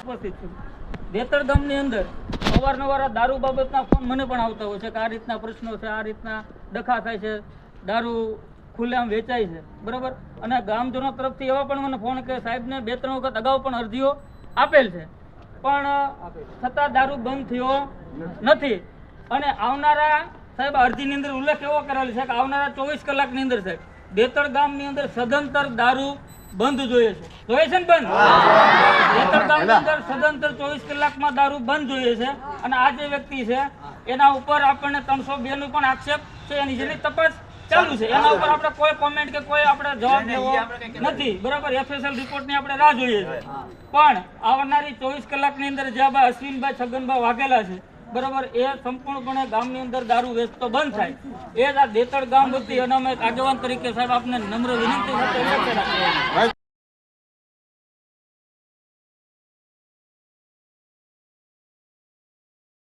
ઉપસ્થિત છું. દેતર ગામની અંદર અવારનવાર દારૂ બાબતના ફોન મને પણ આવતા હોય છે કે આ રીતના પ્રશ્નો છે, આ રીતના ડખા થાય છે, દારૂ ખુલ્લેઆમ વેચાય છે, બરાબર. અને ગામજનો તરફથી એવા પણ મને ફોન કે સાહેબને 2-3 વખત અગાઉ પણ અરજીઓ આપેલ છે, પણ છતાં દારૂ બંધ થયો નથી. અને આવનારા સાહેબ અરજીની અંદર ઉલ્લેખ એવો કરેલો છે કે આવનારા 24 કલાકની અંદર સાહેબ દેતર ગામની અંદર સદંતર દારૂ બંધ જોઈએ છે. જોઈએ છે ને બંધ? દેતર ગામની અંદર સદંતર 24 કલાકમાં દારૂ બંધ જોઈએ છે. અને આ જે વ્યક્તિ છે એના ઉપર આપણને 302 નું પણ આક્ષેપ છે, એની જેની તપાસ ચાલુ છે. એના ઉપર આપણે કોઈ કોમેન્ટ કે કોઈ આપણે જવાબ દેવો નથી, બરાબર. FSL રિપોર્ટની આપણે રાહ જોઈએ છે. પણ આવનારી 24 કલાકની અંદર જે આ અશ્વિનભાઈ છગનભાઈ વાઘેલા છે, બરાબર, એ સંપૂર્ણપણે ગામની અંદર દારૂ વેચતો બંધ થાય એ જ આ દેતર ગામ વતી અને અમે આગેવાન તરીકે સાહેબ આપને નમ્ર વિનંતી સાથે